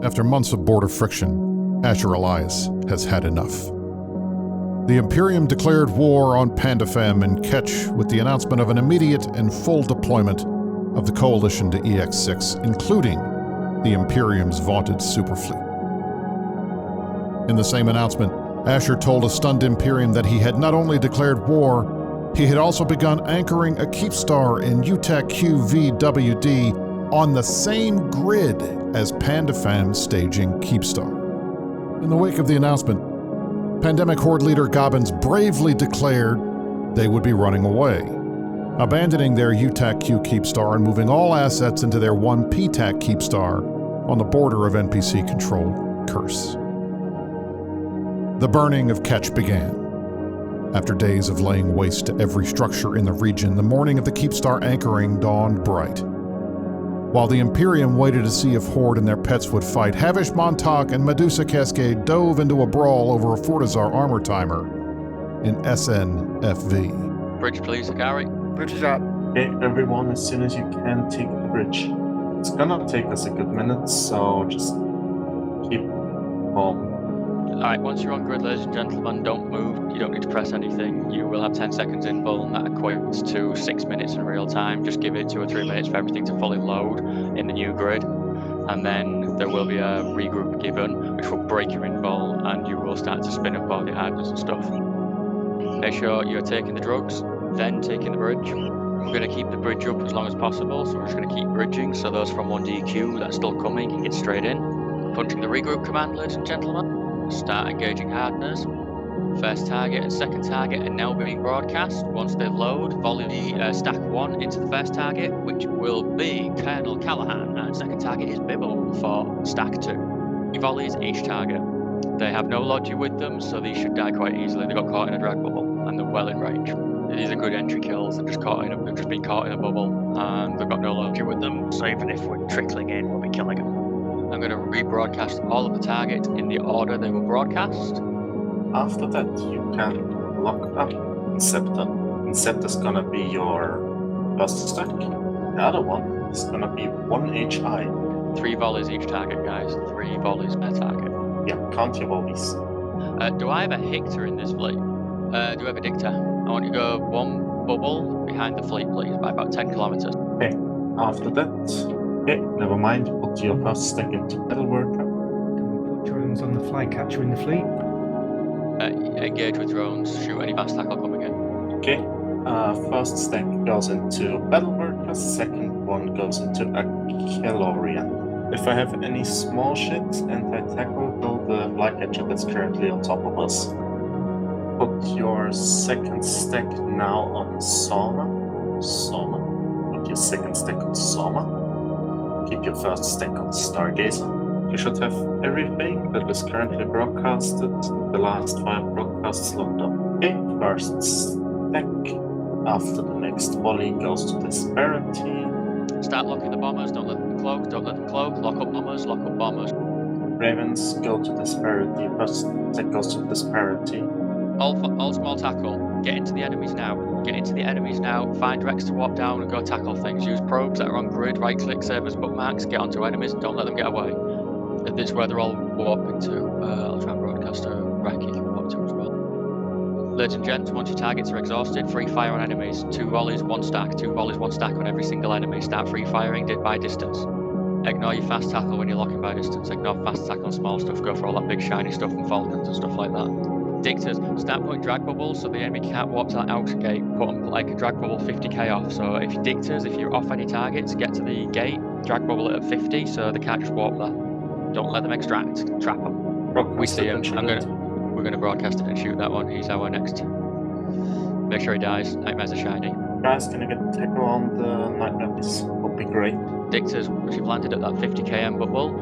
After months of border friction, Asher Elias has had enough. The Imperium declared war on PandaFam and Ketch with the announcement of an immediate and full deployment of the coalition to EX6, including the Imperium's vaunted superfleet. In the same announcement, Asher told a stunned Imperium that he had not only declared war, he had also begun anchoring a Keepstar in U QVWD on the same grid as PandaFam's staging Keepstar. In the wake of the announcement, Pandemic Horde leader Gobbins bravely declared they would be running away, abandoning their UTAC-Q Keepstar and moving all assets into their one PTAC Keepstar on the border of NPC-controlled Curse. The burning of Ketch began. After days of laying waste to every structure in the region, the morning of the Keepstar anchoring dawned bright. While the Imperium waited to see if Horde and their pets would fight, Havish Montauk and Medusa Cascade dove into a brawl over a Fortizar armor timer in SNFV. Bridge, please, Gary. Bridge is up. Okay, everyone, as soon as you can, take the bridge. It's gonna take us a good minute, so just keep calm. Alright, once you're on grid, ladies and gentlemen, don't move. You don't need to press anything. You will have 10 seconds in bull, and that equates to 6 minutes in real time. Just give it 2 or 3 minutes for everything to fully load in the new grid. And then there will be a regroup given, which will break your in bull, and you will start to spin up all the hardness and stuff. Make sure you're taking the drugs, then taking the bridge. We're going to keep the bridge up as long as possible, so we're just going to keep bridging, so those from 1DQ that's still coming can get straight in. Punching the regroup command, ladies and gentlemen. Start engaging hardness. First target and second target are now being broadcast. Once they load, volley stack 1 into the first target, which will be Colonel Callahan, and second target is Bibble for stack 2. Volleys each target. They have no logi with them, so these should die quite easily. They got caught in a drag bubble, and they're well in range. These are good entry kills. They've just been caught in a bubble, and they've got no logi with them. So even if we're trickling in, we'll be killing them. I'm going to rebroadcast all of the targets in the order they were broadcast. After that, you can lock up Inceptor. Inceptor's gonna be your first stack. The other one is gonna be 1 HI. 3 volleys each target, guys. 3 volleys per target. Yeah, count your volleys. Do I have a Hictor in this fleet? Do I have a Dictator? I want you to go 1 bubble behind the fleet, please, by about 10 kilometers. Okay, after that, okay, never mind. Put your first stack into Battle Worker. Can we put drones on the flycatcher in the fleet? Engage with drones, shoot any fast tackle coming in. Okay, first stack goes into Battle Worker, second one goes into Archelorian. If I have any small shit, anti-tackle, build the flycatcher that's currently on top of us. Put your second stack now on Soma. Put your second stack on Soma. Keep your first stack on Stargazer. You should have everything that is currently broadcasted. The last 5 broadcasts locked up. Okay, first stack. After the next volley goes to Disparity. Start locking the bombers, don't let them cloak, lock up bombers. Ravens go to Disparity. First stack goes to Disparity. All small tackle. Get into the enemies now. Find Rex to warp down and go tackle things. Use probes that are on grid, right click, save as bookmarks, get onto enemies, don't let them get away. This is where they're all warping to. I'll try and broadcast a Raki you can warp to as well. Ladies and gents, once your targets are exhausted, free fire on enemies. 2 volleys, 1 stack. 2 volleys, 1 stack on every single enemy. Start free firing, did by distance. Ignore your fast tackle when you're locking by distance. Ignore fast tackle on small stuff. Go for all that big shiny stuff and falcons and stuff like that. Dictators, start putting drag bubbles so the enemy can't warp to that outer gate. Put them like a drag bubble 50k off. So if you're Dictators, if you're off any targets, get to the gate, drag bubble it at 50 so they can't just warp there. Don't let them extract. Trap them. We see him. We're gonna broadcast it and shoot that one. He's our next. Make sure he dies. Nightmares are shiny. Guys, can you get a tackle on the Nightmare? This would be great. Dictators, if you planted at that 50 km bubble,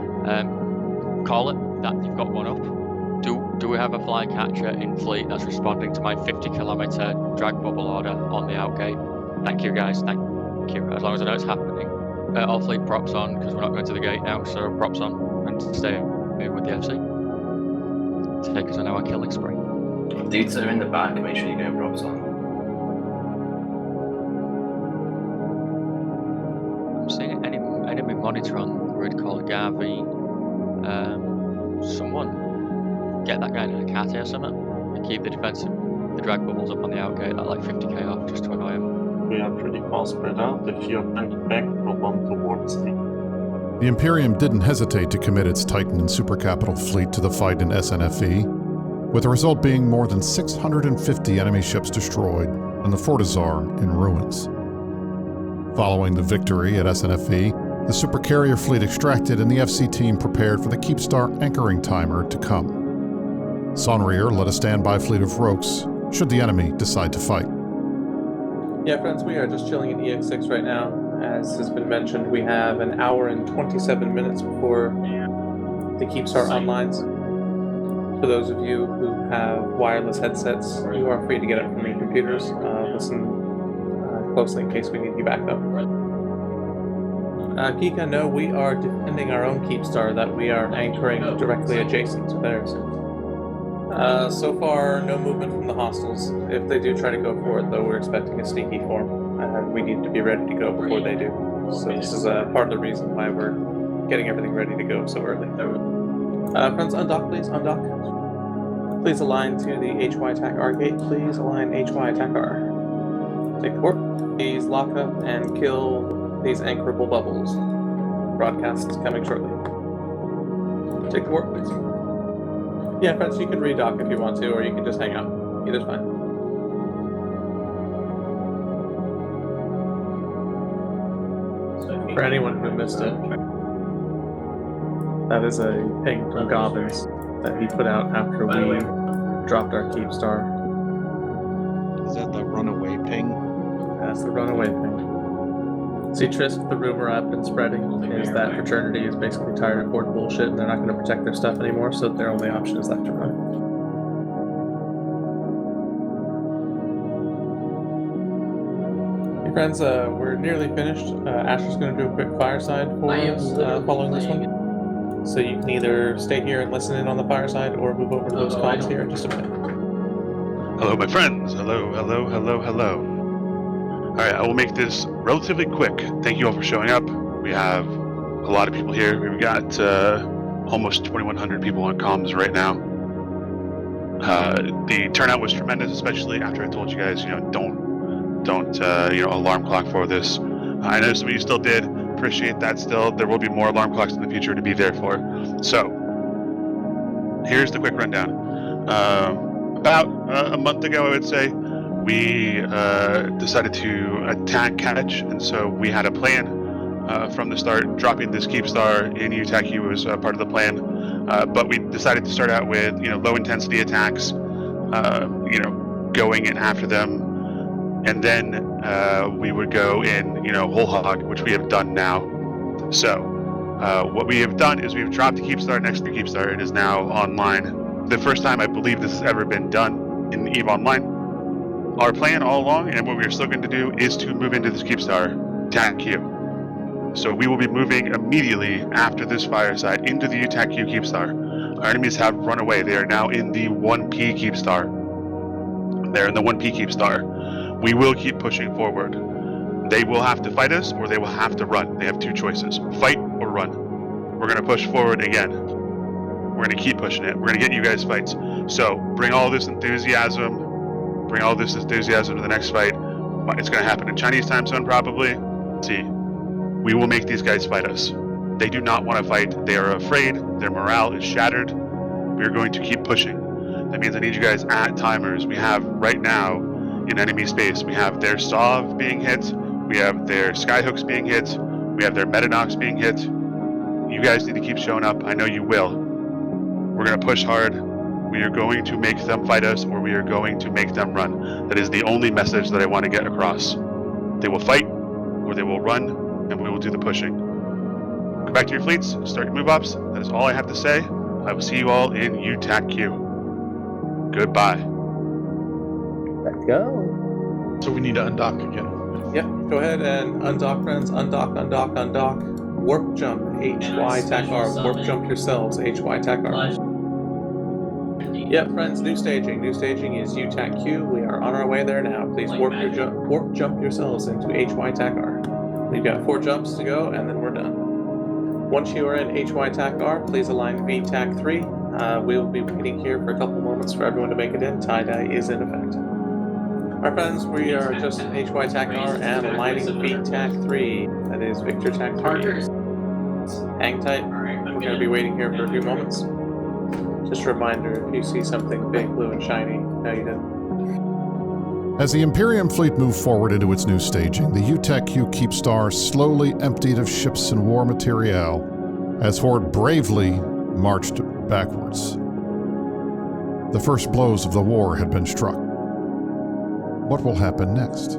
call it that you've got one up. Do we have a flycatcher in fleet that's responding to my 50 kilometer drag bubble order on the outgate? Thank you, guys. Thank you. As long as I know it's happening. All fleet props on because we're not going to the gate now, so props on and stay with the FC. Take us on our killing spree. Dudes that are in the back, make sure you get props on. I'm seeing an enemy monitor on grid called Garvey. Someone get that guy in a cat or something and keep the drag bubbles up on the outgate at like 50k off just to annoy him. We are pretty well spread out. If you're trying back, move on towards me. The Imperium didn't hesitate to commit its Titan and supercapital fleet to the fight in SNFV, with the result being more than 650 enemy ships destroyed and the Fortizar in ruins. Following the victory at SNFV, the supercarrier fleet extracted and the FC team prepared for the Keepstar anchoring timer to come. Sonrier led a standby fleet of Rokhs should the enemy decide to fight. Yeah, friends, we are just chilling in EX6 right now. As has been mentioned, we have an hour and 27 minutes before the Keepstar onlines. For those of you who have wireless headsets, you are free to get it from your computers. Listen closely in case we need you back up. Kika, no, we are defending our own Keepstar that we are anchoring directly adjacent to theirs. So far, no movement from the hostiles. If they do try to go for it, though, we're expecting a sneaky form, and we need to be ready to go before they do. So this is part of the reason why we're getting everything ready to go so early. Friends, undock, please, undock. Please align to the HY attack R gate. Please align HY attack R. Take the port. Please lock up and kill these anchorable bubbles. Broadcast is coming shortly. Take the port, please. Yeah, friends, you can redock if you want to, or you can just hang out. Either's fine. For anyone who missed it, that is a ping from Gobbins that he put out after we dropped our Keepstar. Is that the runaway ping? That's the runaway ping. See, Trisk, the rumor I've been spreading is that Fraternity is basically tired of Horde bullshit and they're not going to protect their stuff anymore, so their only option is left to run. Hey friends, we're nearly finished. Asher's going to do a quick fireside for us following this one. So you can either stay here and listen in on the fireside or move over to those comms here in just a minute. Hello, my friends. Hello, hello, hello, hello. Alright, I will make this relatively quick. Thank you all for showing up. We have a lot of people here. We've got almost 2,100 people on comms right now. The turnout was tremendous, especially after I told you guys, don't alarm clock for this. I know some of you still did. Appreciate that still. There will be more alarm clocks in the future to be there for. So, here's the quick rundown. About a month ago, I would say, we decided to attack Catch, and so we had a plan from the start. Dropping this Keepstar in UTACU was part of the plan, but we decided to start out with low intensity attacks, going in after them, and then we would go in whole hog, which we have done now. So what we have done is we've dropped the Keepstar next to the Keepstar. It is now online. The first time I believe this has ever been done in EVE Online. Our plan all along, and what we're still going to do, is to move into this Keepstar, TAC-Q. So we will be moving immediately after this fireside into the UTAC-Q Keepstar. Our enemies have run away. They are now in the 1P Keepstar. They're in the 1P Keepstar. We will keep pushing forward. They will have to fight us, or they will have to run. They have two choices, fight or run. We're going to push forward again. We're going to keep pushing it. We're going to get you guys fights. So bring all this enthusiasm. Bring all this enthusiasm to the next fight. It's going to happen in Chinese time zone, probably. See, we will make these guys fight us. They do not want to fight. They are afraid. Their morale is shattered. We are going to keep pushing. That means I need you guys at timers. We have right now in enemy space, we have their Sov being hit. We have their Skyhooks being hit. We have their Metanox being hit. You guys need to keep showing up. I know you will. We're going to push hard. We are going to make them fight us, or we are going to make them run. That is the only message that I want to get across. They will fight, or they will run, and we will do the pushing. Go back to your fleets, start your move ups. That is all I have to say. I will see you all in UTAC-Q. Goodbye. Let's go. So we need to undock again. Yep, go ahead and undock, friends. Undock, undock, undock. Warp jump, HY TAC R. Warp jump yourselves, HY TAC R. Yep, friends, new staging. New staging is UTAC-Q. We are on our way there now. Please warp jump yourselves into HY TAC R. We've got 4 jumps to go, and then we're done. Once you are in HY TAC R, please align V TAC 3. We will be waiting here for a couple moments for everyone to make it in. Tie-dye is in effect. Our friends, we are just in HY TAC R and aligning V TAC 3. That is Victor TAC 3. Hang tight. We're going to be waiting here for a few moments. Just a reminder, if you see something big, blue, and shiny, no, you didn't. As the Imperium fleet moved forward into its new staging, the U Keepstar slowly emptied of ships and war materiel as Horde bravely marched backwards. The first blows of the war had been struck. What will happen next?